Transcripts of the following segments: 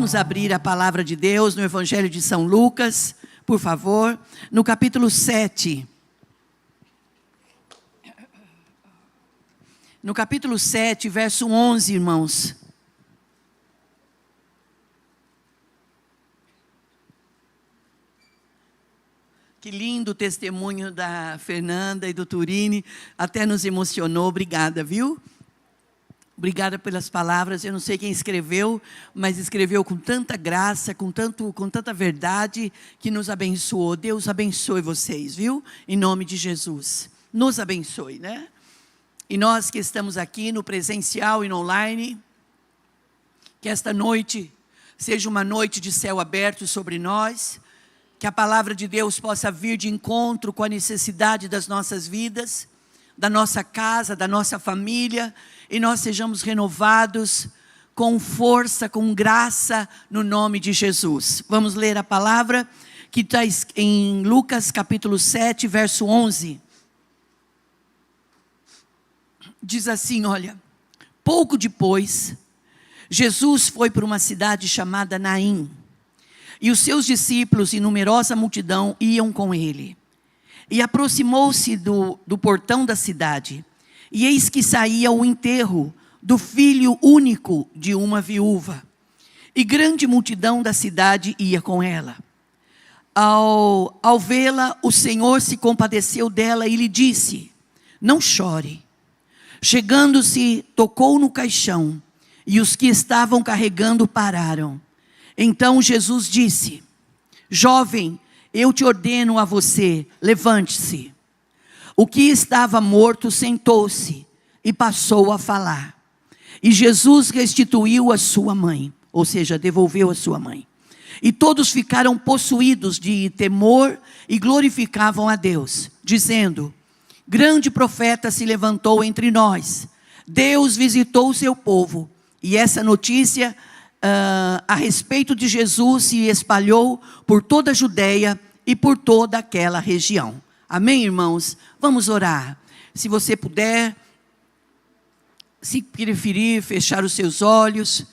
Vamos abrir a palavra de Deus no Evangelho de São Lucas, por favor, no capítulo 7. No capítulo 7, verso 11, irmãos. Que lindo o testemunho da Fernanda e do Turini, até nos emocionou, obrigada, viu? Obrigada pelas palavras, eu não sei quem escreveu, mas escreveu com tanta graça, com tanta verdade, que nos abençoou. Deus abençoe vocês, viu? Em nome de Jesus, nos abençoe, né? E nós que estamos aqui no presencial e no online, que esta noite seja uma noite de céu aberto sobre nós, que a palavra de Deus possa vir de encontro com a necessidade das nossas vidas, da nossa casa, da nossa família, e nós sejamos renovados com força, com graça, no nome de Jesus. Vamos ler a palavra que está em Lucas capítulo 7, verso 11. Diz assim, olha: pouco depois, Jesus foi para uma cidade chamada Naim, e os seus discípulos e numerosa multidão iam com ele. E aproximou-se do portão da cidade, e eis que saía o enterro do filho único de uma viúva. E grande multidão da cidade ia com ela. Ao vê-la, o Senhor se compadeceu dela e lhe disse: não chore. Chegando-se, tocou no caixão, e os que estavam carregando pararam. Então Jesus disse: jovem, eu te ordeno a você, levante-se. O que estava morto sentou-se e passou a falar. E Jesus restituiu a sua mãe, ou seja, devolveu a sua mãe. E todos ficaram possuídos de temor e glorificavam a Deus, dizendo: grande profeta se levantou entre nós. Deus visitou o seu povo. E essa notícia a respeito de Jesus se espalhou por toda a Judeia e por toda aquela região. Amém, irmãos? Vamos orar. Se você puder, se preferir, fechar os seus olhos,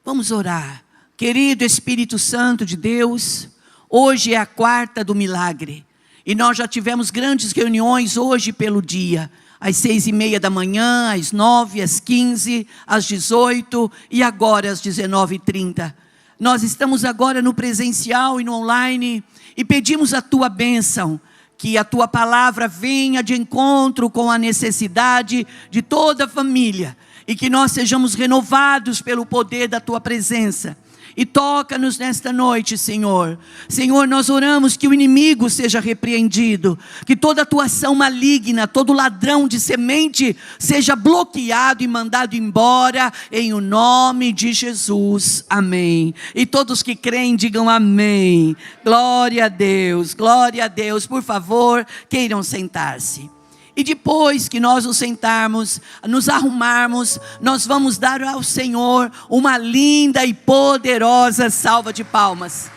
vamos orar. Querido Espírito Santo de Deus, hoje é a quarta do milagre, e nós já tivemos grandes reuniões hoje pelo dia, às 6:30 da manhã, às 9, às 15, às 18 e agora às 19:30. Nós estamos agora no presencial e no online e pedimos a tua bênção, que a tua palavra venha de encontro com a necessidade de toda a família e que nós sejamos renovados pelo poder da tua presença. E toca-nos nesta noite, Senhor. Senhor, nós oramos que o inimigo seja repreendido, que toda atuação maligna, todo ladrão de semente seja bloqueado e mandado embora, em o nome de Jesus, amém. E todos que creem digam amém. Glória a Deus, glória a Deus. Por favor, queiram sentar-se. E depois que nós nos sentarmos, nos arrumarmos, nós vamos dar ao Senhor uma linda e poderosa salva de palmas.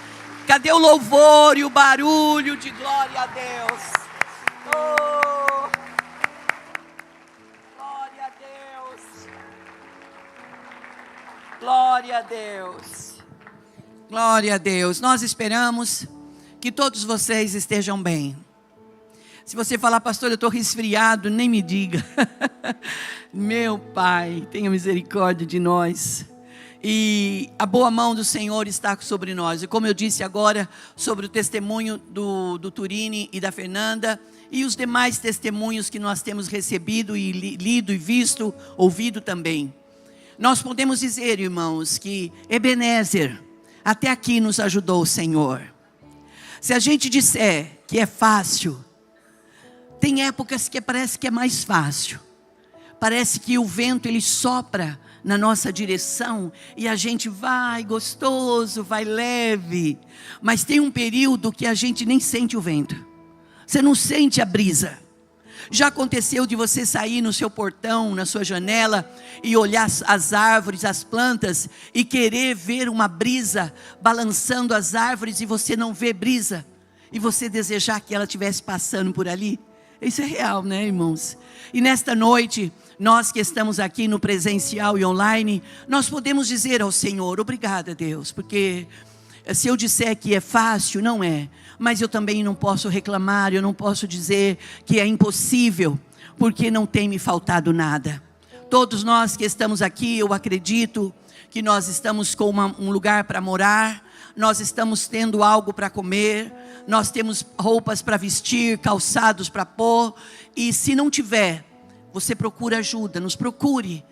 Cadê o louvor e o barulho de glória a Deus? Oh, glória a Deus. Glória a Deus. Glória a Deus. Nós esperamos que todos vocês estejam bem. Se você falar: pastor, eu estou resfriado, nem me diga. Meu Pai, tenha misericórdia de nós. E a boa mão do Senhor está sobre nós. E como eu disse agora, sobre o testemunho do Turini e da Fernanda, e os demais testemunhos que nós temos recebido e lido e visto, ouvido também. Nós podemos dizer, irmãos, que Ebenezer, até aqui nos ajudou o Senhor. Se a gente disser que é fácil, tem épocas que parece que é mais fácil. Parece que o vento ele sopra na nossa direção e a gente vai gostoso, vai leve. Mas tem um período que a gente nem sente o vento. Você não sente a brisa. Já aconteceu de você sair no seu portão, na sua janela e olhar as árvores, as plantas e querer ver uma brisa balançando as árvores e você não vê brisa? E você desejar que ela estivesse passando por ali? Isso é real, né, irmãos? E nesta noite, nós que estamos aqui no presencial e online, nós podemos dizer ao Senhor, obrigada, Deus, porque se eu disser que é fácil, não é. Mas eu também não posso reclamar, eu não posso dizer que é impossível, porque não tem me faltado nada. Todos nós que estamos aqui, eu acredito que nós estamos com um lugar para morar, nós estamos tendo algo para comer, nós temos roupas para vestir, calçados para pôr, e se não tiver, você procura ajuda, nos procure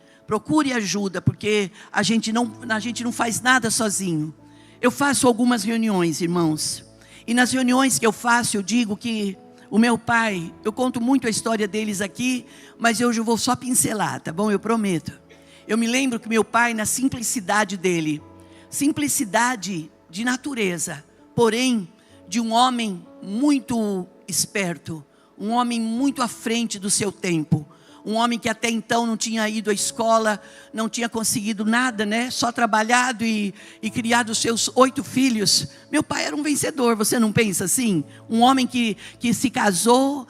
ajuda, porque a gente não faz nada sozinho. Eu faço algumas reuniões, irmãos, e nas reuniões que eu faço, eu digo que o meu pai, eu conto muito a história deles aqui, mas eu vou só pincelar, tá bom? Eu prometo. Eu me lembro que meu pai, na simplicidade dele, simplicidade de natureza, porém de um homem muito esperto, um homem muito à frente do seu tempo, um homem que até então não tinha ido à escola, não tinha conseguido nada, né? Só trabalhado e criado os seus 8 filhos. Meu pai era um vencedor, você não pensa assim? Um homem que se casou,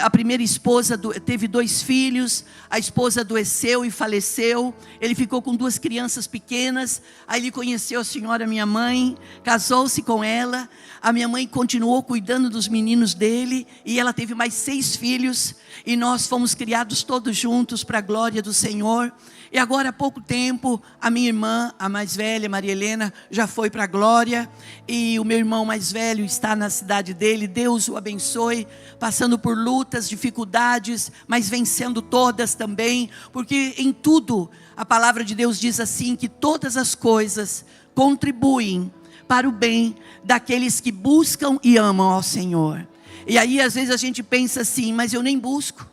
a primeira esposa teve 2 filhos, a esposa adoeceu e faleceu, ele ficou com 2 crianças pequenas, aí ele conheceu a senhora, minha mãe, casou-se com ela, a minha mãe continuou cuidando dos meninos dele, e ela teve mais 6 filhos, e nós fomos criados todos juntos para a glória do Senhor. E agora há pouco tempo, a minha irmã, a mais velha, Maria Helena, já foi para a glória, e o meu irmão mais velho está na cidade dele, Deus o abençoe, passando por lutas, dificuldades, mas vencendo todas também, porque em tudo, a palavra de Deus diz assim, que todas as coisas contribuem para o bem daqueles que buscam e amam ao Senhor. E aí às vezes a gente pensa assim, mas eu nem busco,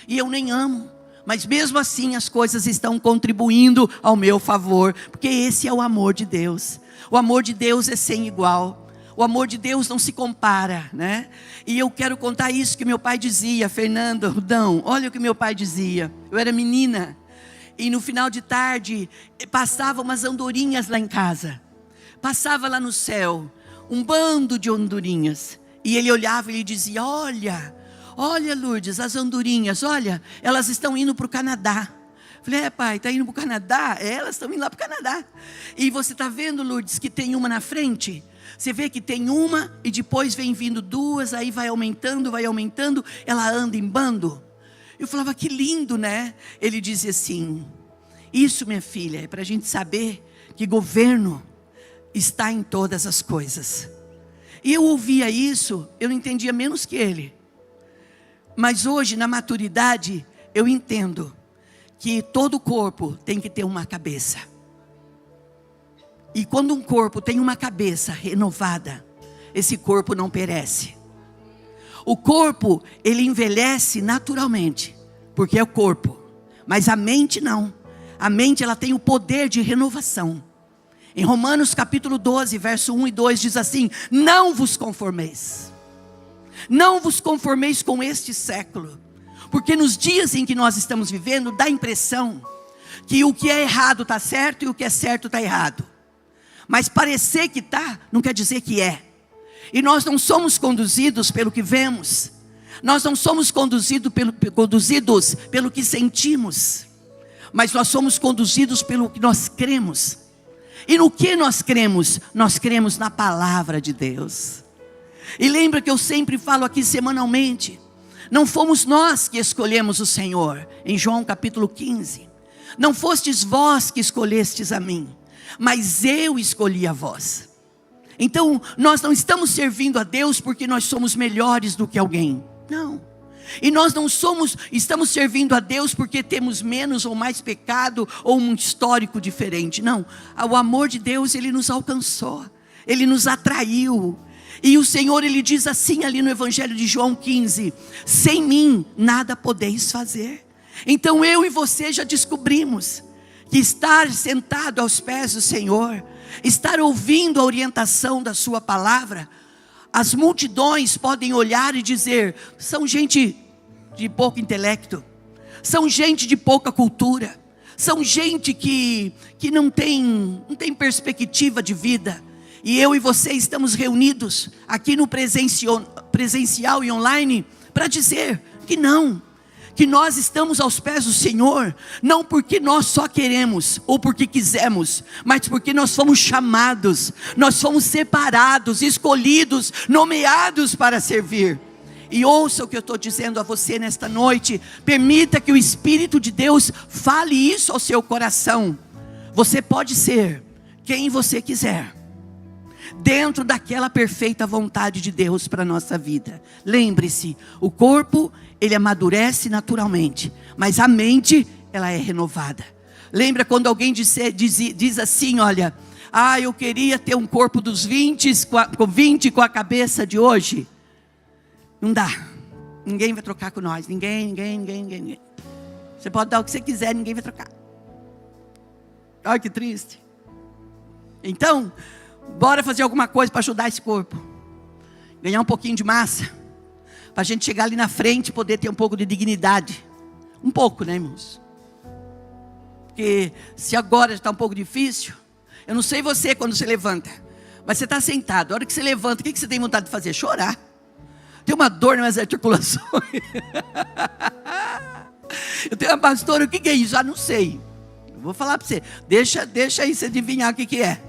e eu nem amo, mas mesmo assim as coisas estão contribuindo ao meu favor, porque esse é o amor de Deus. O amor de Deus é sem igual, o amor de Deus não se compara, né? E eu quero contar isso que meu pai dizia, Fernando, Rudão, olha o que meu pai dizia. Eu era menina, e no final de tarde, passava umas andorinhas lá em casa, passava lá no céu, um bando de andorinhas, e ele olhava e ele dizia, olha Lourdes, as andorinhas, olha, elas estão indo para o Canadá. Falei, pai, está indo para o Canadá? Elas estão indo lá para o Canadá. E você está vendo, Lourdes, que tem uma na frente? Você vê que tem uma e depois vem vindo 2, aí vai aumentando, ela anda em bando. Eu falava, que lindo, né? Ele dizia assim, isso, minha filha, é para a gente saber que governo está em todas as coisas. E eu ouvia isso, eu não entendia menos que ele. Mas hoje, na maturidade, eu entendo que todo corpo tem que ter uma cabeça. E quando um corpo tem uma cabeça renovada, esse corpo não perece. O corpo, ele envelhece naturalmente, porque é o corpo. Mas a mente não. A mente, ela tem o poder de renovação. Em Romanos capítulo 12, verso 1 e 2 diz assim, não vos conformeis com este século, porque nos dias em que nós estamos vivendo, dá a impressão que o que é errado está certo e o que é certo está errado, mas parecer que está, não quer dizer que é, e nós não somos conduzidos pelo que vemos, nós não somos conduzidos pelo que sentimos, mas nós somos conduzidos pelo que nós cremos. E no que nós cremos? Nós cremos na palavra de Deus. E lembra que eu sempre falo aqui semanalmente, não fomos nós que escolhemos o Senhor, em João capítulo 15, não fostes vós que escolhestes a mim, mas eu escolhi a vós. Então nós não estamos servindo a Deus porque nós somos melhores do que alguém, não. E nós não estamos servindo a Deus porque temos menos ou mais pecado ou um histórico diferente, não. O amor de Deus, ele nos alcançou, ele nos atraiu. E o Senhor, ele diz assim ali no Evangelho de João 15, sem mim nada podeis fazer. Então eu e você já descobrimos que estar sentado aos pés do Senhor, estar ouvindo a orientação da sua palavra, as multidões podem olhar e dizer, são gente de pouco intelecto, são gente de pouca cultura, são gente que não tem perspectiva de vida. E eu e você estamos reunidos aqui no presencial e online para dizer que nós estamos aos pés do Senhor, não porque nós só queremos, ou porque quisemos, mas porque nós fomos chamados, nós fomos separados, escolhidos, nomeados para servir. E ouça o que eu estou dizendo a você nesta noite, permita que o Espírito de Deus fale isso ao seu coração. Você pode ser quem você quiser, dentro daquela perfeita vontade de Deus para a nossa vida. Lembre-se, o corpo, ele amadurece naturalmente, mas a mente, ela é renovada. Lembra quando alguém diz assim, olha, eu queria ter um corpo dos 20 com a cabeça de hoje. Não dá, ninguém vai trocar com nós, ninguém. Você pode dar o que você quiser, ninguém vai trocar. Olha que triste. Então, bora fazer alguma coisa para ajudar esse corpo, ganhar um pouquinho de massa, para a gente chegar ali na frente e poder ter um pouco de dignidade. Um pouco, né, irmãos? Porque se agora está um pouco difícil, eu não sei você quando você levanta, mas você está sentado, a hora que você levanta, o que você tem vontade de fazer? Chorar. Tem uma dor nas articulações. Eu tenho uma pastora, o que é isso? Não sei. Eu vou falar para você, deixa aí você adivinhar o que é.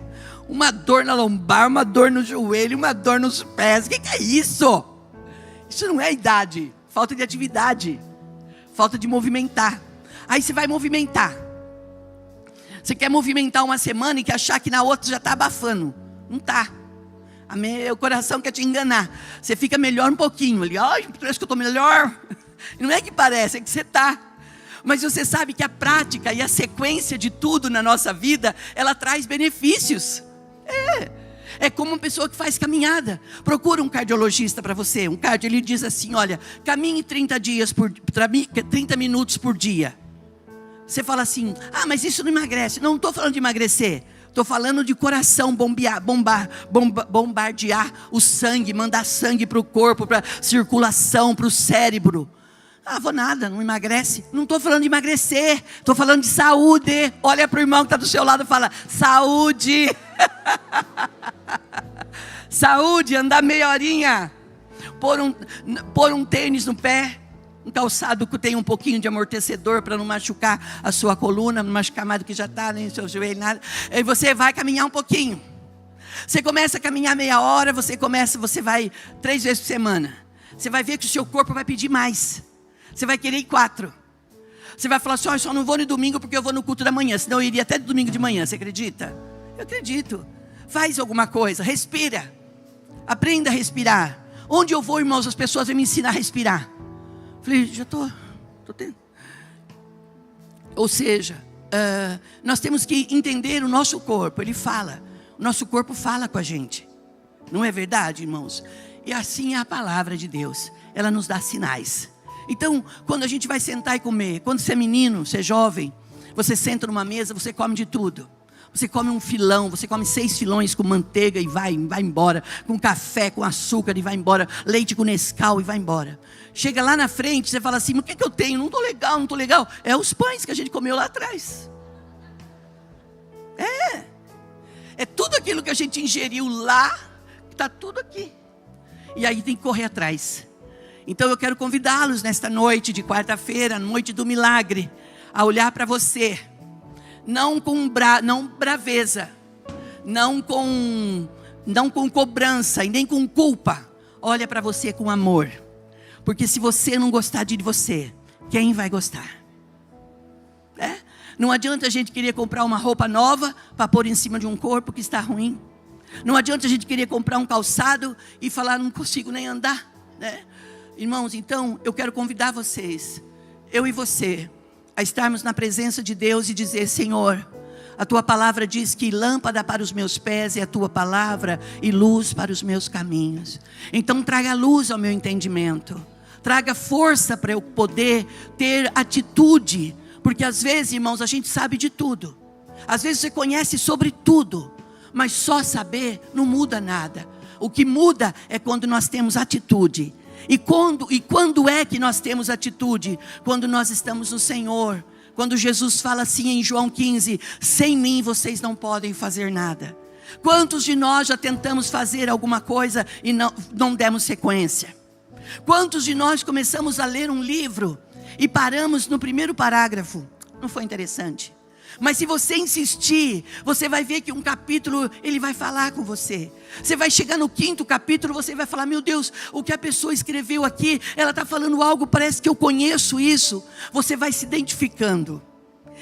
Uma dor na lombar, uma dor no joelho, uma dor nos pés. O que é isso? Isso não é idade, falta de atividade, falta de movimentar. Aí você vai movimentar. Você quer movimentar uma semana e quer achar que na outra já está abafando. Não está. O coração quer te enganar. Você fica melhor um pouquinho ali. Parece que eu estou melhor. Não é que parece, é que você está. Mas você sabe que a prática e a sequência de tudo na nossa vida, ela traz benefícios. É como uma pessoa que faz caminhada. Procura um cardiologista para você. Um cardio, ele diz assim, olha, caminhe 30 minutos por dia. Você fala assim, mas isso não emagrece. Não estou falando de emagrecer. Estou falando de coração bombardear o sangue, mandar sangue para o corpo, para circulação, para o cérebro. Vou nada, não emagrece. Não estou falando de emagrecer, estou falando de saúde. Olha para o irmão que está do seu lado e fala, saúde. Saúde, andar meia horinha. Pôr um tênis no pé. Um calçado que tem um pouquinho de amortecedor para não machucar a sua coluna, não machucar mais do que já está, nem o seu joelho, nada. Aí você vai caminhar um pouquinho. Você começa a caminhar meia hora, você vai 3 vezes por semana. Você vai ver que o seu corpo vai pedir mais. Você vai querer ir 4. Você vai falar assim, eu só não vou no domingo porque eu vou no culto da manhã, senão eu iria até domingo de manhã, você acredita? Eu acredito. Faz alguma coisa, respira. Aprenda a respirar. Onde eu vou, irmãos, as pessoas vão me ensinar a respirar. Falei, já estou tendo. Ou seja, nós temos que entender o nosso corpo. Ele fala, o nosso corpo fala com a gente. Não é verdade, irmãos? E assim é a palavra de Deus. Ela nos dá sinais. Então, quando a gente vai sentar e comer, quando você é menino, você é jovem, você senta numa mesa, você come de tudo. Você come um filão, você come 6 filões com manteiga e vai embora. Com café, com açúcar e vai embora. Leite com Nescau e vai embora. Chega lá na frente, você fala assim, mas o que eu tenho? Não estou legal. É os pães que a gente comeu lá atrás. É tudo aquilo que a gente ingeriu lá, está tudo aqui. E aí tem que correr atrás. Então eu quero convidá-los nesta noite de quarta-feira, noite do milagre, a olhar para você. Não com braveza, não com cobrança e nem com culpa. Olha para você com amor. Porque se você não gostar de você, quem vai gostar? Não adianta a gente querer comprar uma roupa nova para pôr em cima de um corpo que está ruim. Não adianta a gente querer comprar um calçado e falar, não consigo nem andar, né? Irmãos, então eu quero convidar vocês, eu e você, a estarmos na presença de Deus e dizer, Senhor, a Tua palavra diz que lâmpada para os meus pés é a Tua palavra e luz para os meus caminhos. Então traga luz ao meu entendimento, traga força para eu poder ter atitude, porque às vezes, irmãos, a gente sabe de tudo. Às vezes você conhece sobre tudo, mas só saber não muda nada. O que muda é quando nós temos atitude. E quando é que nós temos atitude? Quando nós estamos no Senhor. Quando Jesus fala assim em João 15, sem mim vocês não podem fazer nada. Quantos de nós já tentamos fazer alguma coisa e não demos sequência? Quantos de nós começamos a ler um livro e paramos no primeiro parágrafo? Não foi interessante. Mas se você insistir, você vai ver que um capítulo, ele vai falar com você. Você vai chegar no 5º capítulo, você vai falar, meu Deus, o que a pessoa escreveu aqui, ela está falando algo, parece que eu conheço isso. Você vai se identificando.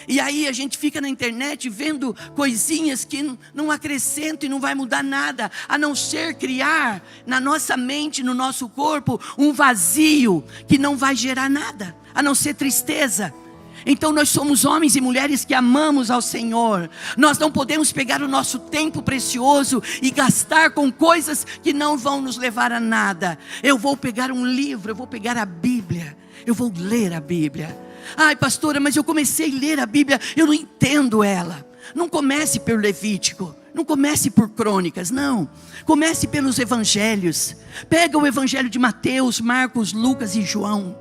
E aí a gente fica na internet vendo coisinhas que não acrescentam e não vai mudar nada, a não ser criar na nossa mente, no nosso corpo, um vazio que não vai gerar nada, a não ser tristeza. Então nós somos homens e mulheres que amamos ao Senhor. Nós não podemos pegar o nosso tempo precioso e gastar com coisas que não vão nos levar a nada. Eu vou pegar um livro, eu vou pegar a Bíblia, eu vou ler a Bíblia. Ai, pastora, mas eu comecei a ler a Bíblia, eu não entendo ela. Não comece pelo Levítico, não comece por Crônicas, não. Comece pelos evangelhos. Pega o evangelho de Mateus, Marcos, Lucas e João.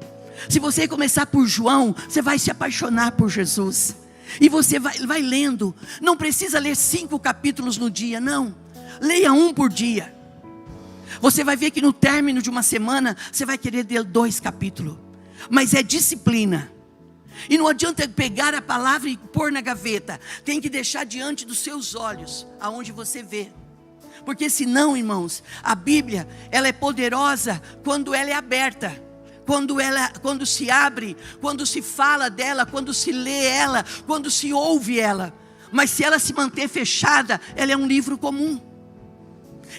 Se você começar por João, você vai se apaixonar por Jesus. E você vai lendo. Não precisa ler 5 capítulos no dia, não. Leia 1 por dia. Você vai ver que no término de uma semana, você vai querer ler 2 capítulos. Mas é disciplina. E não adianta pegar a palavra e pôr na gaveta. Tem que deixar diante dos seus olhos, aonde você vê. Porque senão, irmãos, a Bíblia, ela é poderosa quando ela é aberta. Quando se abre, quando se fala dela, quando se lê ela, quando se ouve ela. Mas se ela se manter fechada, ela é um livro comum.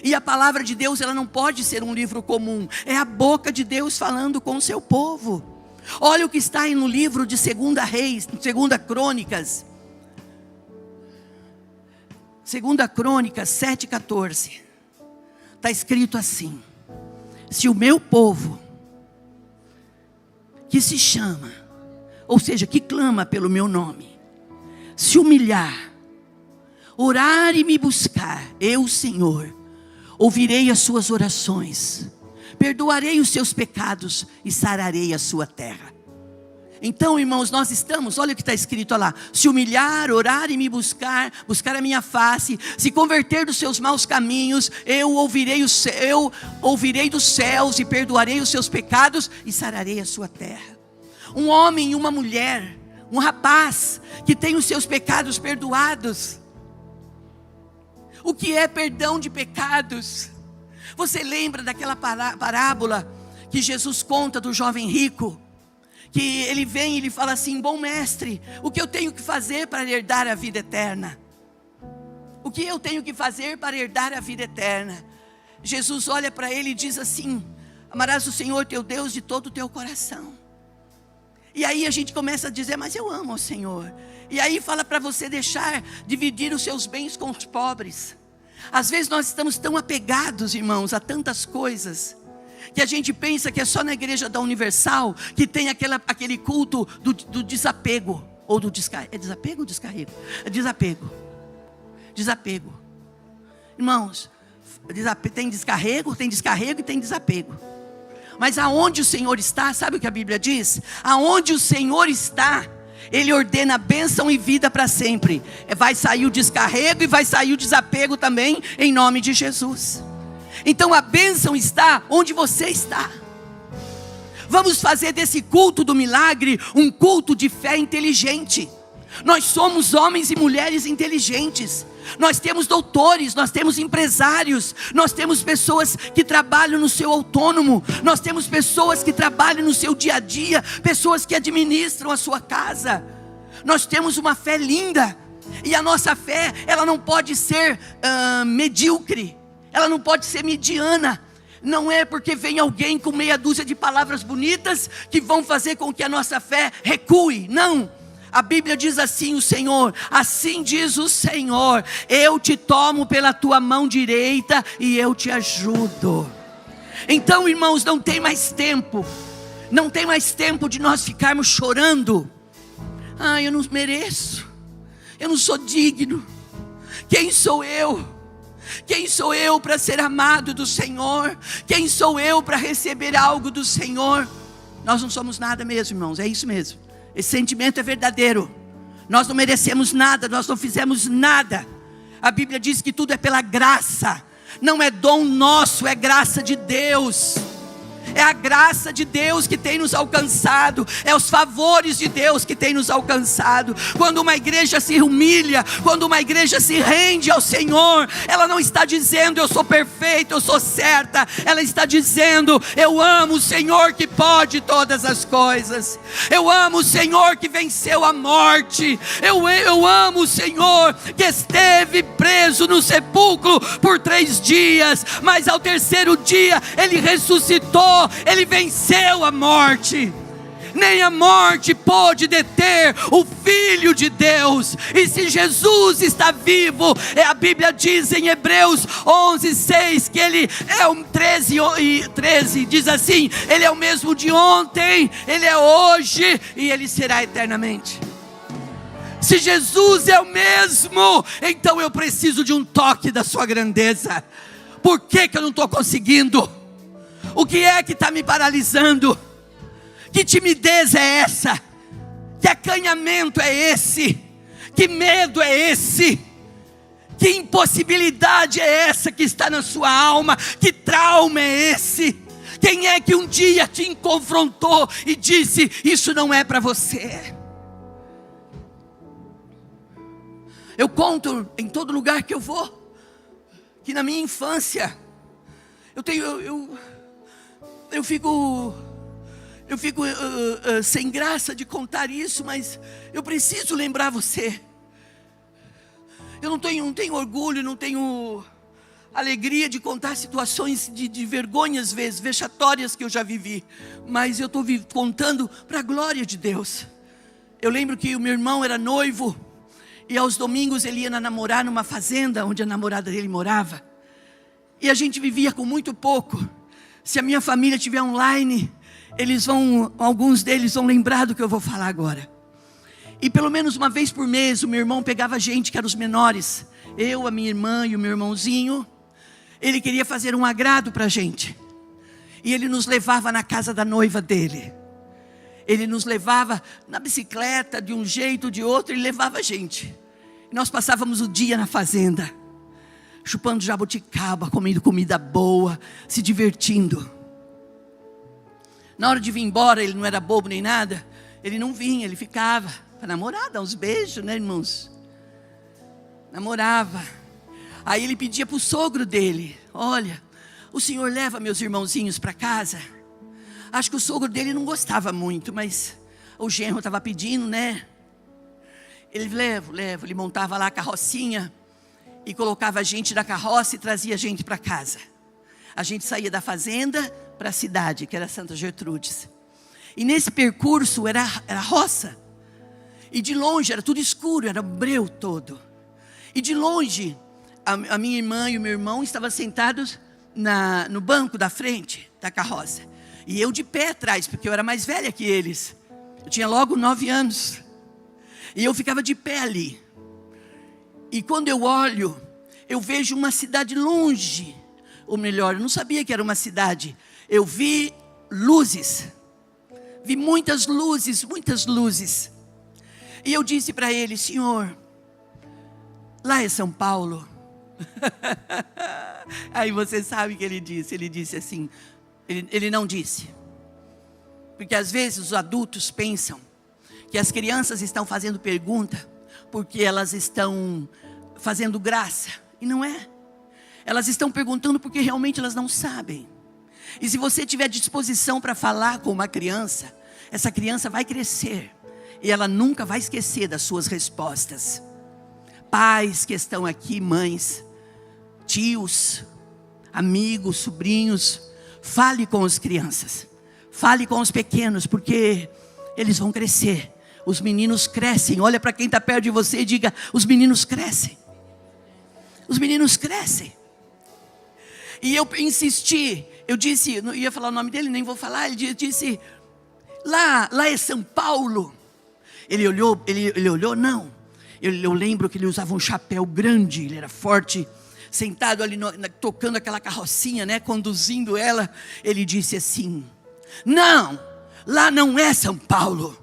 E a palavra de Deus, ela não pode ser um livro comum. É a boca de Deus falando com o seu povo. Olha o que está aí no livro de 2 Reis, 2 Crônicas. 2 Crônicas 7,14. Está escrito assim: se o meu povo, que se chama, ou seja, que clama pelo meu nome, se humilhar, orar e me buscar, eu, Senhor, ouvirei as suas orações, perdoarei os seus pecados e sararei a sua terra. Então, irmãos, nós estamos, olha o que está escrito lá: se humilhar, orar e me buscar, buscar a minha face, se converter dos seus maus caminhos, eu ouvirei dos céus e perdoarei os seus pecados e sararei a sua terra. Um homem e uma mulher, um rapaz que tem os seus pecados perdoados. O que é perdão de pecados? Você lembra daquela parábola que Jesus conta do jovem rico? Que ele vem e ele fala assim: bom mestre, o que eu tenho que fazer para herdar a vida eterna? O que eu tenho que fazer para herdar a vida eterna? Jesus olha para ele e diz assim: amarás o Senhor teu Deus de todo o teu coração. E aí a gente começa a dizer: mas eu amo o Senhor. E aí fala para você deixar dividir os seus bens com os pobres. Às vezes nós estamos tão apegados, irmãos, a tantas coisas, que a gente pensa que é só na igreja da Universal que tem aquele culto do desapego, ou do descarrego. É desapego ou descarrego? É desapego. Desapego. Irmãos, tem descarrego e tem desapego. Mas aonde o Senhor está, sabe o que a Bíblia diz? Aonde o Senhor está, Ele ordena bênção e vida para sempre. Vai sair o descarrego e vai sair o desapego também, em nome de Jesus. Então a bênção está onde você está. Vamos fazer desse culto do milagre um culto de fé inteligente. Nós somos homens e mulheres inteligentes. Nós temos doutores, nós temos empresários, nós temos pessoas que trabalham no seu autônomo, nós temos pessoas que trabalham no seu dia a dia, pessoas que administram a sua casa. Nós temos uma fé linda. E a nossa fé, ela não pode ser medíocre, ela não pode ser mediana. Não é porque vem alguém com meia dúzia de palavras bonitas que vão fazer com que a nossa fé recue. Não. A Bíblia diz assim: o Senhor, assim diz o Senhor, eu te tomo pela tua mão direita e eu te ajudo. Então, irmãos, não tem mais tempo de nós ficarmos chorando. Eu não mereço, eu não sou digno. Quem sou eu? Quem sou eu para ser amado do Senhor? Quem sou eu para receber algo do Senhor? Nós não somos nada mesmo, irmãos, é isso mesmo. Esse sentimento é verdadeiro. Nós não merecemos nada, nós não fizemos nada. A Bíblia diz que tudo é pela graça. Não é dom nosso, é graça de Deus. É a graça de Deus que tem nos alcançado, é os favores de Deus que tem nos alcançado. Quando uma igreja se humilha, quando uma igreja se rende ao Senhor, ela não está dizendo eu sou perfeito, eu sou certa. Ela está dizendo eu amo o Senhor que pode todas as coisas. Eu amo o Senhor que venceu a morte. Eu amo o Senhor que esteve preso no sepulcro por 3 dias, mas ao terceiro dia Ele ressuscitou. Ele venceu a morte. Nem a morte pôde deter o Filho de Deus. E se Jesus está vivo, a Bíblia diz em Hebreus 11:6 que Ele é o 13 diz assim: Ele é o mesmo de ontem, Ele é hoje e Ele será eternamente. Se Jesus é o mesmo, então eu preciso de um toque da sua grandeza. Por que eu não estou conseguindo? O que é que está me paralisando? Que timidez é essa? Que acanhamento é esse? Que medo é esse? Que impossibilidade é essa que está na sua alma? Que trauma é esse? Quem é que um dia te confrontou e disse: isso não é para você? Eu conto em todo lugar que eu vou, que na minha infância, eu fico sem graça de contar isso, mas eu preciso lembrar você. Eu não tenho orgulho, não tenho alegria de contar situações de vergonha, às vezes, vexatórias que eu já vivi, mas eu estou contando para a glória de Deus. Eu lembro que o meu irmão era noivo, e aos domingos ele ia namorar numa fazenda, onde a namorada dele morava, e a gente vivia com muito pouco. Se a minha família estiver online, alguns deles vão lembrar do que eu vou falar agora. E pelo menos uma vez por mês, o meu irmão pegava a gente, que eram os menores, eu, a minha irmã e o meu irmãozinho. Ele queria fazer um agrado para a gente, e ele nos levava na casa da noiva dele. Ele nos levava na bicicleta, de um jeito ou de outro, ele levava a gente. E nós passávamos o dia na fazenda, chupando jabuticaba, comendo comida boa, se divertindo. Na hora de vir embora, ele não era bobo nem nada, ele não vinha, ele ficava para namorar, dar uns beijos, né, irmãos? Namorava. Aí ele pedia para o sogro dele: olha, o senhor leva meus irmãozinhos para casa? Acho que o sogro dele não gostava muito, mas o genro estava pedindo, né? Ele levo. Ele montava lá a carrocinha e colocava a gente na carroça e trazia a gente para casa. A gente saía da fazenda para a cidade, que era Santa Gertrudes. E nesse percurso era roça. E de longe era tudo escuro, era breu todo. E de longe, a minha irmã e o meu irmão estavam sentados no banco da frente da carroça. E eu de pé atrás, porque eu era mais velha que eles. Eu tinha logo 9 anos. E eu ficava de pé ali. E quando eu olho, eu vejo uma cidade longe. Ou melhor, eu não sabia que era uma cidade. Eu vi luzes. Vi muitas luzes, muitas luzes. E eu disse para ele: senhor, lá é São Paulo? Aí você sabe o que ele disse. Ele disse assim, ele não disse, porque às vezes os adultos pensam que as crianças estão fazendo pergunta porque elas estão fazendo graça, e não é. Elas estão perguntando porque realmente elas não sabem. E se você tiver disposição para falar com uma criança, essa criança vai crescer e ela nunca vai esquecer das suas respostas. Pais que estão aqui, mães, tios, amigos, sobrinhos, fale com as crianças, fale com os pequenos, porque eles vão crescer. Os meninos crescem. Olha para quem está perto de você e diga: os meninos crescem. Os meninos crescem. E eu insisti, eu disse, não ia falar o nome dele, nem vou falar. Ele disse: lá é São Paulo. Ele olhou, não. Eu lembro que ele usava um chapéu grande, ele era forte, sentado ali, tocando aquela carrocinha, né, conduzindo ela. Ele disse assim: não, lá não é São Paulo,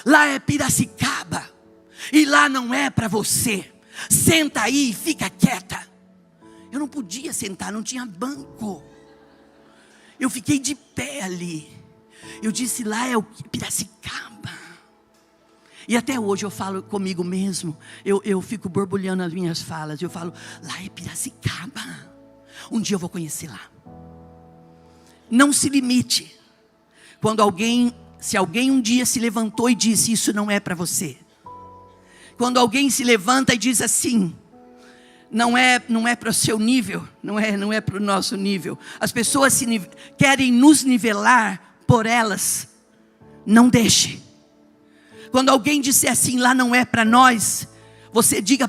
lá é Piracicaba, e lá não é para você. Senta aí e fica quieta. Eu não podia sentar, não tinha banco. eu fiquei de pé ali. Eu disse, lá é o Piracicaba. E até hoje eu falo comigo mesmo, eu fico borbulhando as minhas falas. Eu falo, lá é Piracicaba. Um dia eu vou conhecer lá. Não se limite. Se alguém um dia se levantou e disse, isso não é para você. Quando alguém se levanta e diz assim, não é para o seu nível, não é para o nosso nível. As pessoas querem nos nivelar por elas. Não deixe. Quando alguém disser assim, lá não é para nós, você diga,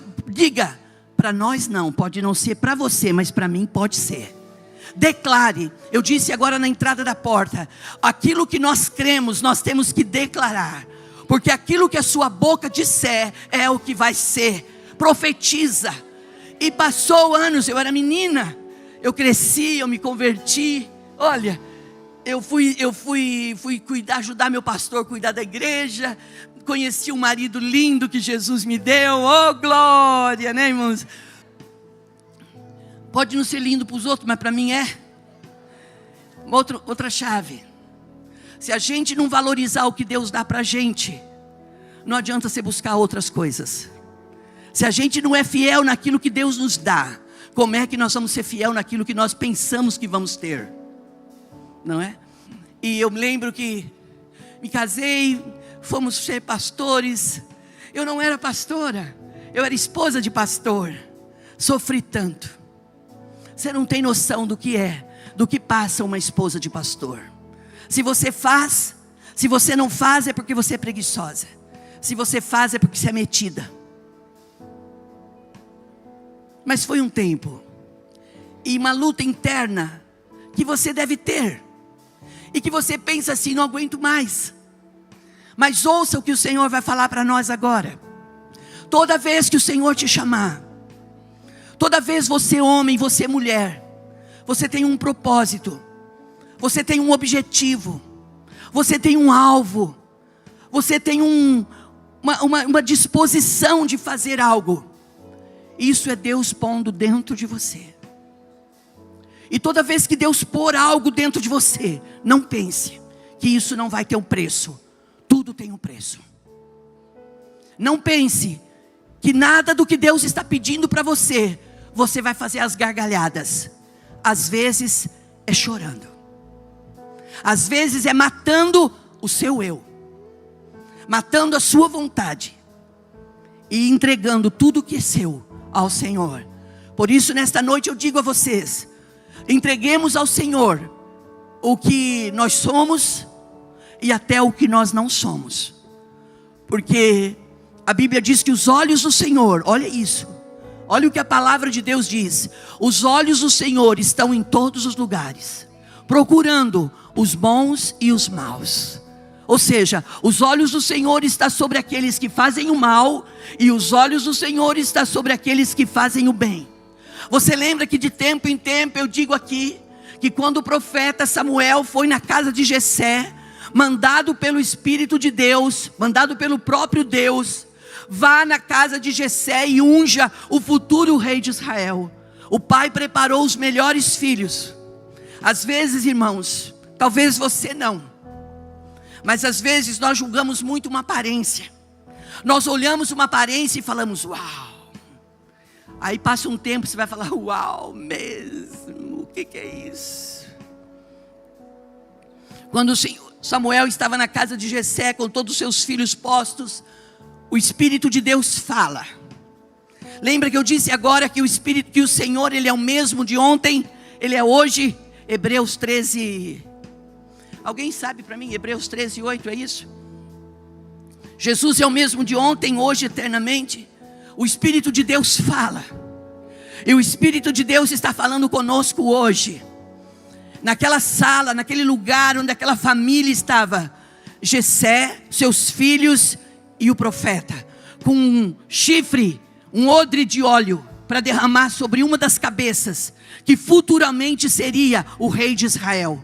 para nós não, pode não ser para você, mas para mim pode ser. Declare, eu disse agora na entrada da porta, aquilo que nós cremos, nós temos que declarar, porque aquilo que a sua boca disser, é o que vai ser. Profetiza. E passou anos, eu era menina, eu cresci, eu me converti, olha, eu fui ajudar meu pastor a cuidar da igreja, conheci um marido lindo que Jesus me deu, oh glória, né irmãos? Pode não ser lindo para os outros, mas para mim é. Outra chave, se a gente não valorizar o que Deus dá para a gente, não adianta você buscar outras coisas. Se a gente não é fiel naquilo que Deus nos dá, como é que nós vamos ser fiel naquilo que nós pensamos que vamos ter? Não é? E eu me lembro que me casei, fomos ser pastores. Eu não era pastora, eu era esposa de pastor. Sofri tanto. Você não tem noção do que passa uma esposa de pastor. Se você faz, se você não faz é porque você é preguiçosa. Se você faz é porque você é metida. Mas foi um tempo, e uma luta interna, que você deve ter, e que você pensa assim, não aguento mais. Mas ouça o que o Senhor vai falar para nós agora. Toda vez que o Senhor te chamar, toda vez você homem, você mulher, você tem um propósito, você tem um objetivo, você tem um alvo, você tem uma disposição de fazer algo. Isso é Deus pondo dentro de você. E toda vez que Deus pôr algo dentro de você, não pense que isso não vai ter um preço. Tudo tem um preço. Não pense que nada do que Deus está pedindo para você, você vai fazer as gargalhadas. Às vezes é chorando. Às vezes é matando o seu eu. Matando a sua vontade. E entregando tudo que é seu ao Senhor. Por isso nesta noite eu digo a vocês, entreguemos ao Senhor o que nós somos e até o que nós não somos. Porque a Bíblia diz que os olhos do Senhor, olha isso, olha o que a palavra de Deus diz, os olhos do Senhor estão em todos os lugares, procurando os bons e os maus. Ou seja, os olhos do Senhor estão sobre aqueles que fazem o mal, e os olhos do Senhor estão sobre aqueles que fazem o bem. Você lembra que de tempo em tempo eu digo aqui, que quando o profeta Samuel foi na casa de Jessé, mandado pelo Espírito de Deus, mandado pelo próprio Deus, vá na casa de Jessé e unja o futuro rei de Israel. O pai preparou os melhores filhos. Às vezes, irmãos, talvez você não, mas às vezes nós julgamos muito uma aparência. Nós olhamos uma aparência e falamos, uau. Aí passa um tempo, você vai falar, uau mesmo, o que é isso? Quando Samuel estava na casa de Jessé com todos os seus filhos postos, o Espírito de Deus fala. Lembra que eu disse agora que o Senhor, Ele é o mesmo de ontem, Ele é hoje? Hebreus 13, alguém sabe para mim? Hebreus 13, 8, é isso? Jesus é o mesmo de ontem, hoje, eternamente. O Espírito de Deus fala. E o Espírito de Deus está falando conosco hoje. Naquela sala, naquele lugar onde aquela família estava. Jessé, seus filhos e o profeta. Com um chifre, um odre de óleo para derramar sobre uma das cabeças. Que futuramente seria o rei de Israel.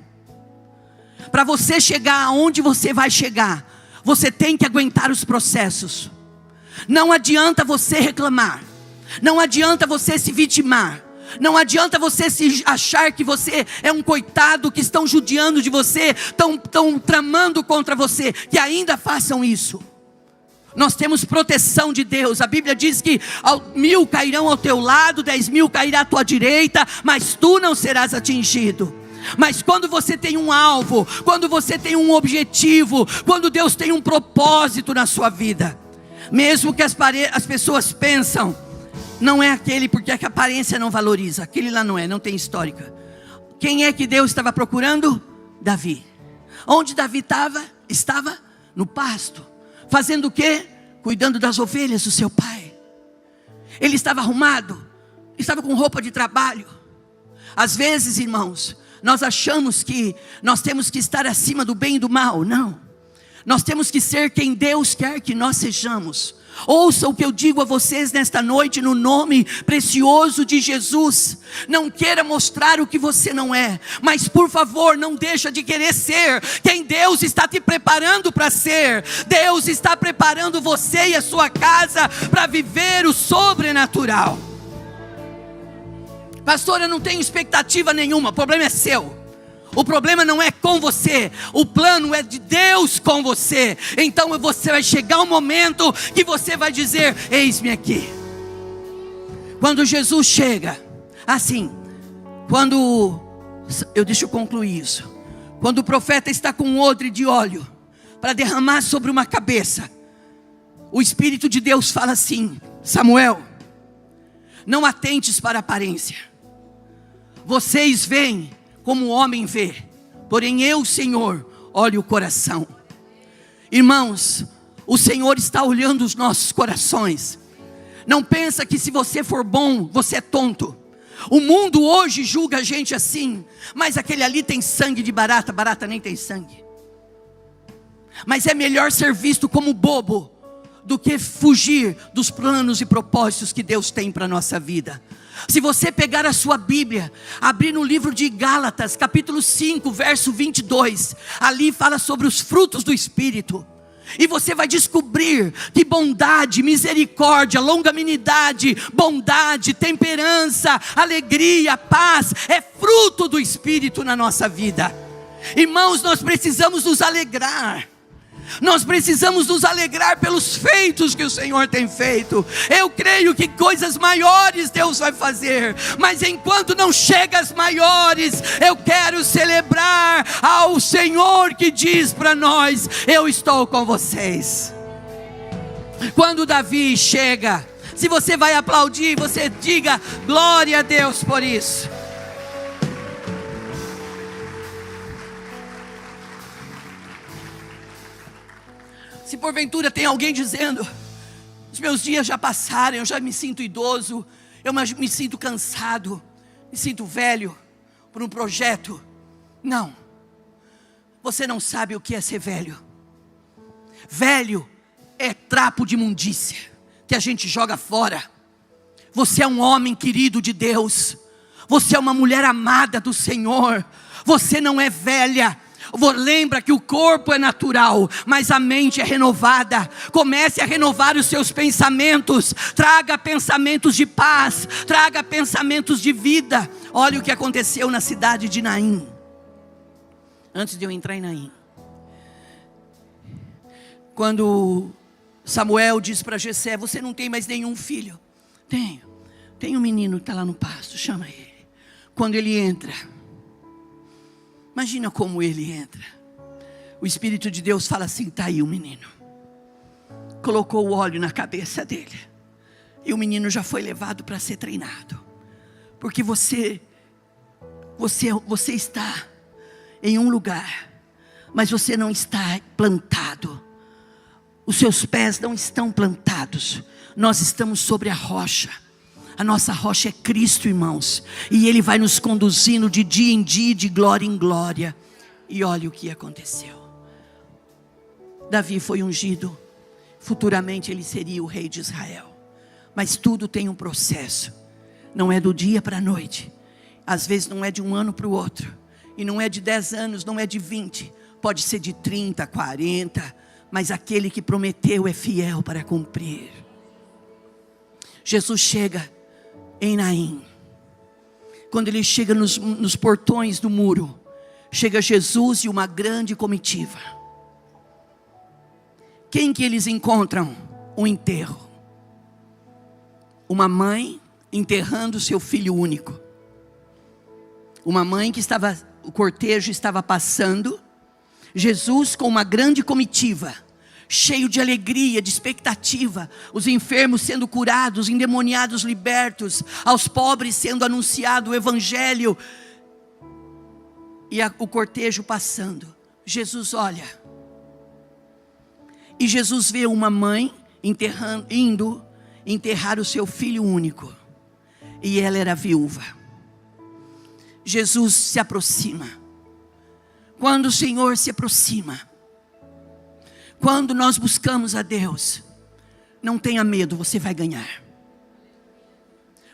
Para você chegar aonde você vai chegar, você tem que aguentar os processos. Não adianta você reclamar, não adianta você se vitimar, Não adianta você se achar que você é um coitado, que estão judiando de você, estão tramando contra você, que ainda façam isso. Nós temos proteção de Deus. A Bíblia diz que 1000 cairão ao teu lado, 10.000 cairá à tua direita, mas tu não serás atingido. Mas quando você tem um alvo, quando você tem um objetivo, quando Deus tem um propósito na sua vida, mesmo que as pessoas pensam, não é aquele, porque a aparência não valoriza, aquele lá não tem histórica. Quem é que Deus estava procurando? Davi. Onde Davi estava? No pasto. Fazendo o quê? Cuidando das ovelhas do seu pai. Ele estava arrumado, estava com roupa de trabalho. Às vezes, irmãos, nós achamos que nós temos que estar acima do bem e do mal. Não. Nós temos que ser quem Deus quer que nós sejamos. Ouça o que eu digo a vocês nesta noite, no nome precioso de Jesus. Não queira mostrar o que você não é, mas por favor, não deixa de querer ser quem Deus está te preparando para ser. Deus está preparando você e a sua casa para viver o sobrenatural. Pastor, eu não tenho expectativa nenhuma, o problema é seu. O problema não é com você, o plano é de Deus com você. Então você vai chegar um momento que você vai dizer: eis-me aqui. Quando Jesus chega, assim, deixa eu concluir isso. Quando o profeta está com um odre de óleo para derramar sobre uma cabeça, o Espírito de Deus fala assim: Samuel, não atentes para a aparência. Vocês veem como o homem vê, porém eu, Senhor, olho o coração. Irmãos, o Senhor está olhando os nossos corações. Não pensa que se você for bom, você é tonto. O mundo hoje julga a gente assim: mas aquele ali tem sangue de barata, barata nem tem sangue. Mas é melhor ser visto como bobo do que fugir dos planos e propósitos que Deus tem para a nossa vida. Se você pegar a sua Bíblia, abrir no livro de Gálatas, capítulo 5, verso 22, ali fala sobre os frutos do Espírito. E você vai descobrir que bondade, misericórdia, longanimidade, bondade, temperança, alegria, paz, é fruto do Espírito na nossa vida. Irmãos, nós precisamos nos alegrar. Nós precisamos nos alegrar pelos feitos que o Senhor tem feito. Eu creio que coisas maiores Deus vai fazer, mas enquanto não chega às maiores, eu quero celebrar ao Senhor que diz para nós: eu estou com vocês. Quando Davi chega, se você vai aplaudir, você diga glória a Deus por isso. Se porventura tem alguém dizendo: os meus dias já passaram, eu já me sinto idoso, eu me sinto cansado, me sinto velho por um projeto. Não, você não sabe o que é ser velho. Velho é trapo de imundícia que a gente joga fora. Você é um homem querido de Deus, você é uma mulher amada do Senhor, você não é velha. Lembra que o corpo é natural, mas a mente é renovada. Comece a renovar os seus pensamentos. Traga pensamentos de paz, traga pensamentos de vida. Olha o que aconteceu na cidade de Naim. Antes de eu entrar em Naim, quando Samuel diz para Jessé: você não tem mais nenhum filho? Tem um menino que está lá no pasto, chama ele. Quando ele entra, imagina como ele entra. O Espírito de Deus fala assim: está aí o menino. Colocou o óleo na cabeça dele. E o menino já foi levado para ser treinado. Porque você está em um lugar, mas você não está plantado. Os seus pés não estão plantados. Nós estamos sobre a rocha. A nossa rocha é Cristo, irmãos. E Ele vai nos conduzindo de dia em dia, de glória em glória. E olha o que aconteceu. Davi foi ungido. Futuramente ele seria o rei de Israel. Mas tudo tem um processo. Não é do dia para a noite. Às vezes não é de um ano para o outro. E não é de 10 anos, não é de 20. Pode ser de 30, 40. Mas aquele que prometeu é fiel para cumprir. Jesus chega em Naim. Quando ele chega nos portões do muro, chega Jesus e uma grande comitiva. Quem que eles encontram? Um enterro. Uma mãe enterrando seu filho único. Uma mãe que o cortejo estava passando. Jesus com uma grande comitiva, cheio de alegria, de expectativa. Os enfermos sendo curados, os endemoniados libertos, aos pobres sendo anunciado o evangelho. E o cortejo passando. Jesus olha. E Jesus vê uma mãe indo enterrar o seu filho único. E ela era viúva. Jesus se aproxima. Quando o Senhor se aproxima, quando nós buscamos a Deus, não tenha medo, você vai ganhar.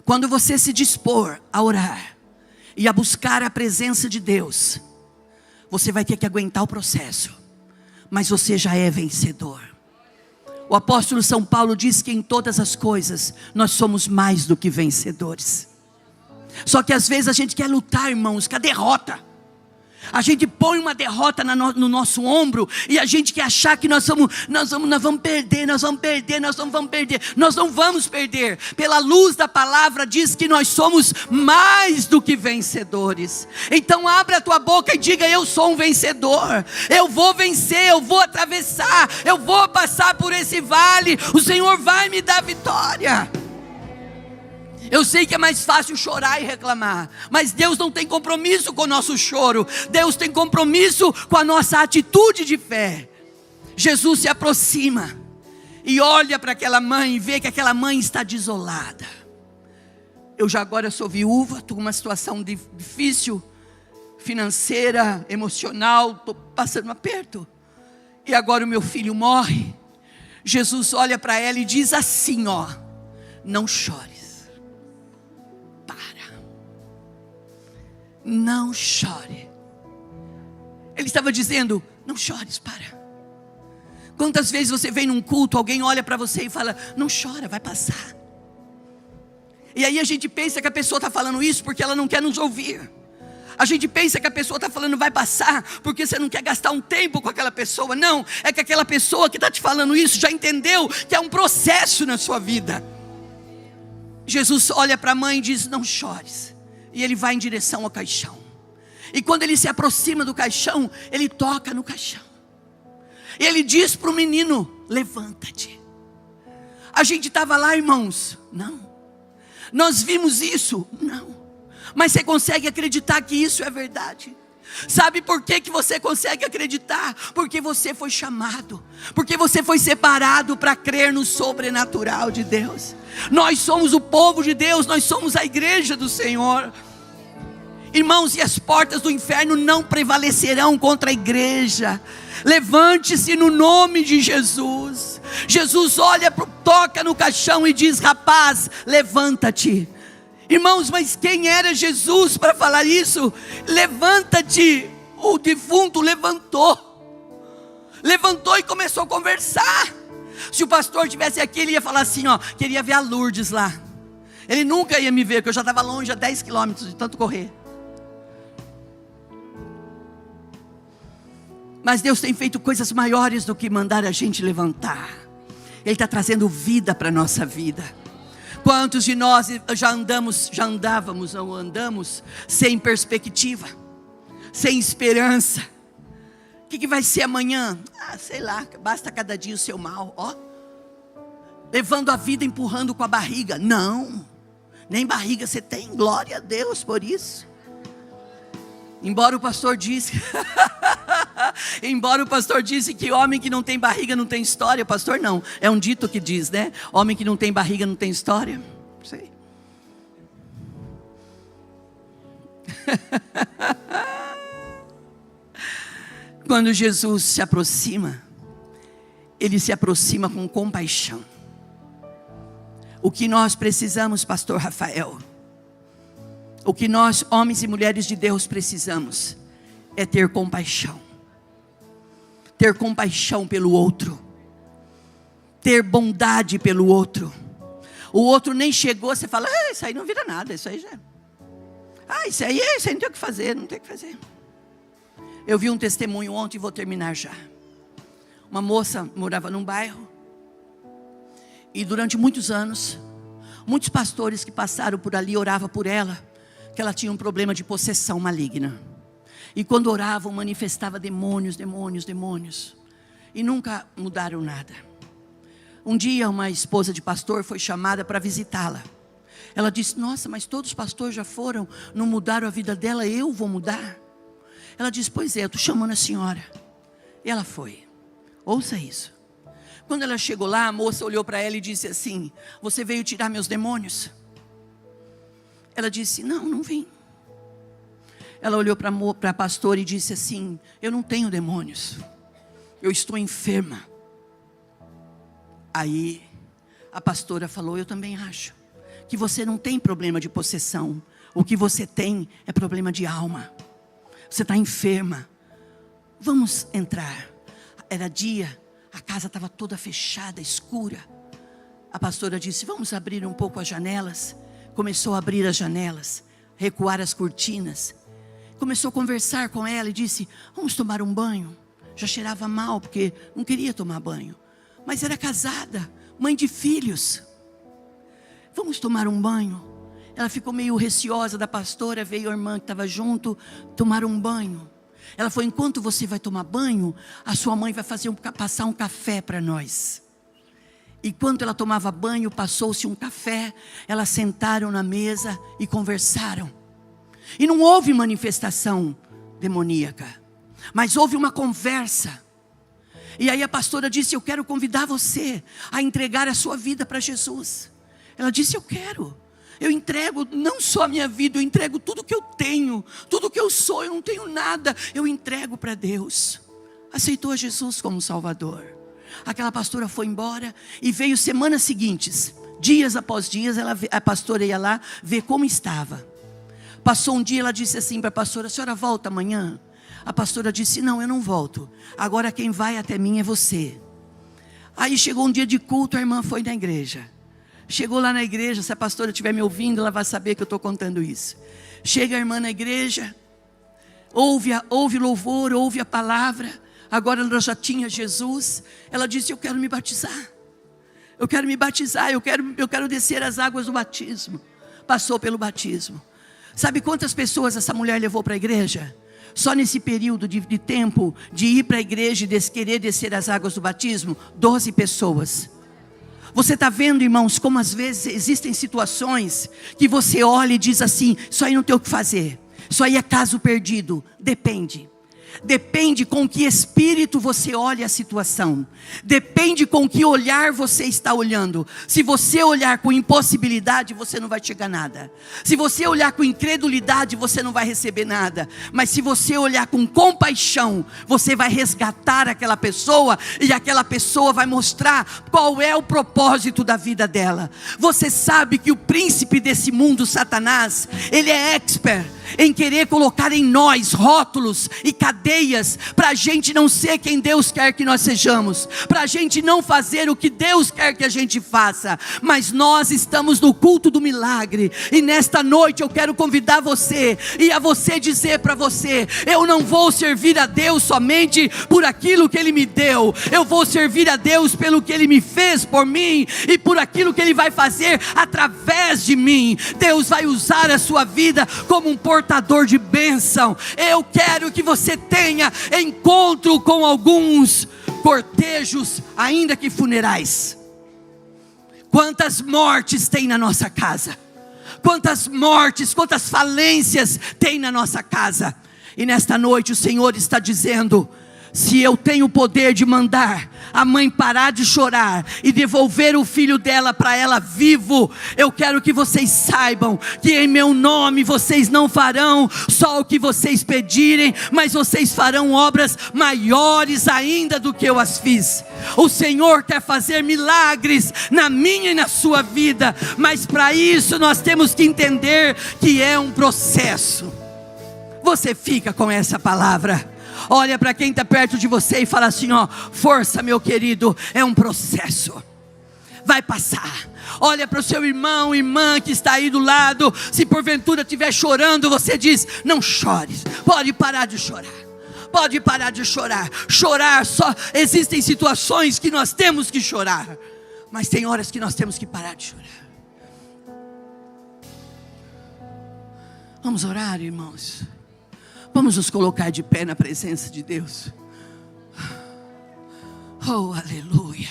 Quando você se dispor a orar e a buscar a presença de Deus, você vai ter que aguentar o processo, mas você já é vencedor. O apóstolo São Paulo diz que em todas as coisas nós somos mais do que vencedores. Só que às vezes a gente quer lutar, irmãos, com a derrota. A gente põe uma derrota no nosso ombro e a gente quer achar que nós vamos perder. Nós não vamos perder. Pela luz da palavra diz que nós somos mais do que vencedores. Então abre a tua boca e diga: eu sou um vencedor. Eu vou vencer, eu vou atravessar, eu vou passar por esse vale. O Senhor vai me dar vitória. Eu sei que é mais fácil chorar e reclamar, mas Deus não tem compromisso com o nosso choro. Deus tem compromisso com a nossa atitude de fé. Jesus se aproxima e olha para aquela mãe e vê que aquela mãe está desolada. Eu agora sou viúva, estou com uma situação difícil, financeira, emocional, estou passando um aperto. E agora o meu filho morre. Jesus olha para ela e diz assim: não chore. Não chore. Ele estava dizendo: não chores, para. Quantas vezes você vem num culto, alguém olha para você e fala: não chora, vai passar. E aí a gente pensa que a pessoa está falando isso porque ela não quer nos ouvir. A gente pensa que a pessoa está falando vai passar porque você não quer gastar um tempo com aquela pessoa. Não, é que aquela pessoa que está te falando isso já entendeu que é um processo na sua vida. Jesus olha para a mãe e diz: não chores. E ele vai em direção ao caixão. E quando ele se aproxima do caixão, ele toca no caixão. E ele diz para o menino: levanta-te. A gente estava lá, irmãos? Não. Nós vimos isso? Não. Mas você consegue acreditar que isso é verdade? Sabe por que você consegue acreditar? Porque você foi chamado, porque você foi separado para crer no sobrenatural de Deus. Nós somos o povo de Deus, nós somos a igreja do Senhor. Irmãos, e as portas do inferno não prevalecerão contra a igreja. Levante-se no nome de Jesus. Jesus olha, toca no caixão e diz: rapaz, levanta-te. Irmãos, mas quem era Jesus para falar isso? Levanta-te. O defunto levantou e começou a conversar. Se o pastor estivesse aqui, ele ia falar assim: queria ver a Lourdes lá. Ele nunca ia me ver, porque eu já estava longe a 10 quilômetros de tanto correr. Mas Deus tem feito coisas maiores do que mandar a gente levantar. Ele está trazendo vida para a nossa vida. Quantos de nós já andamos sem perspectiva, sem esperança? O que vai ser amanhã? Sei lá, basta cada dia o seu mal. Levando a vida, empurrando com a barriga. Não, nem barriga você tem, glória a Deus por isso. Embora o pastor disse que homem que não tem barriga não tem história. Pastor não, é um dito que diz, né? Homem que não tem barriga não tem história. Sei. Quando Jesus se aproxima, ele se aproxima com compaixão. O que nós precisamos, pastor Rafael, o que nós, homens e mulheres de Deus, precisamos é ter compaixão. Ter compaixão pelo outro. Ter bondade pelo outro. O outro nem chegou, você fala: isso aí não vira nada, isso aí já... isso aí não tem o que fazer, não tem o que fazer. Eu vi um testemunho ontem e vou terminar já. Uma moça morava num bairro, e durante muitos anos, muitos pastores que passaram por ali oravam por ela, que ela tinha um problema de possessão maligna. E quando oravam, manifestava demônios, e nunca mudaram nada. Um dia uma esposa de pastor foi chamada para visitá-la. Ela disse: nossa, mas todos os pastores já foram, não mudaram a vida dela, eu vou mudar? Ela disse: pois é, eu estou chamando a senhora. E ela foi. Ouça isso. Quando ela chegou lá, a moça olhou para ela e disse assim: você veio tirar meus demônios? Ela disse: não vim. Ela olhou para a pastora e disse assim: eu não tenho demônios, eu estou enferma. Aí a pastora falou: eu também acho que você não tem problema de possessão. O que você tem é problema de alma. Você está enferma. Vamos entrar. Era dia, a casa estava toda fechada, escura. A pastora disse: vamos abrir um pouco as janelas. Começou a abrir as janelas, recuar as cortinas. Começou a conversar com ela e disse: vamos tomar um banho. Já cheirava mal porque não queria tomar banho, mas era casada, mãe de filhos. Vamos tomar um banho. Ela ficou meio receosa da pastora. Veio a irmã que estava junto, tomar um banho. Ela falou: enquanto você vai tomar banho, a sua mãe vai passar um café para nós. Enquanto ela tomava banho, passou-se um café. Elas sentaram na mesa e conversaram. E não houve manifestação demoníaca, mas houve uma conversa. E aí a pastora disse: eu quero convidar você a entregar a sua vida para Jesus. Ela disse: eu quero. Eu entrego não só a minha vida, eu entrego tudo que eu tenho, tudo que eu sou. Eu não tenho nada, eu entrego para Deus. Aceitou a Jesus como Salvador. Aquela pastora foi embora e veio semanas seguintes, dias após dias, a pastora ia lá ver como estava. Passou um dia, ela disse assim para a pastora: a senhora volta amanhã? A pastora disse: não, eu não volto. Agora quem vai até mim é você. Aí chegou um dia de culto, a irmã foi na igreja. Chegou lá na igreja, se a pastora estiver me ouvindo, ela vai saber que eu estou contando isso. Chega a irmã na igreja, ouve louvor, ouve a palavra. Agora ela já tinha Jesus. Ela disse: eu quero me batizar. Eu quero me batizar, eu quero descer as águas do batismo. Passou pelo batismo. Sabe quantas pessoas essa mulher levou para a igreja? Só nesse período de tempo, de ir para a igreja e querer descer as águas do batismo, 12 pessoas. Você está vendo, irmãos, como às vezes existem situações que você olha e diz assim: isso aí não tem o que fazer, isso aí é caso perdido. Depende com que espírito você olha a situação. Depende com que olhar você está olhando. Se você olhar com impossibilidade, você não vai chegar a nada. Se você olhar com incredulidade, você não vai receber nada. Mas se você olhar com compaixão, você vai resgatar aquela pessoa, e aquela pessoa vai mostrar qual é o propósito da vida dela. Você sabe que o príncipe desse mundo, Satanás, ele é expert em querer colocar em nós rótulos e cadeias, para a gente não ser quem Deus quer que nós sejamos, para a gente não fazer o que Deus quer que a gente faça. Mas nós estamos no culto do milagre, e nesta noite eu quero convidar você, e a você dizer para você: eu não vou servir a Deus somente por aquilo que Ele me deu, eu vou servir a Deus pelo que Ele me fez por mim, e por aquilo que Ele vai fazer através de mim. Deus vai usar a sua vida como um portador de bênção. Eu quero que você tenha encontro com alguns cortejos, ainda que funerais. Quantas mortes tem na nossa casa? Quantas mortes, quantas falências tem na nossa casa? E nesta noite o Senhor está dizendo: se eu tenho o poder de mandar a mãe parar de chorar e devolver o filho dela para ela vivo, eu quero que vocês saibam que em meu nome vocês não farão só o que vocês pedirem, mas vocês farão obras maiores ainda do que eu as fiz. O Senhor quer fazer milagres na minha e na sua vida, mas para isso nós temos que entender que é um processo. Você fica com essa palavra. Olha para quem está perto de você e fala assim: ó, força, meu querido, é um processo. vai passar. Olha para o seu irmão, irmã que está aí do lado. Se porventura estiver chorando, você diz: não chores, pode parar de chorar. Pode parar de chorar. Chorar só, existem situações que nós temos que chorar, mas tem horas que nós temos que parar de chorar. Vamos orar, irmãos. Vamos nos colocar de pé na presença de Deus. Oh, aleluia.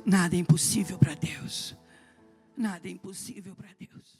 Nada é impossível para Deus. Nada é impossível para Deus.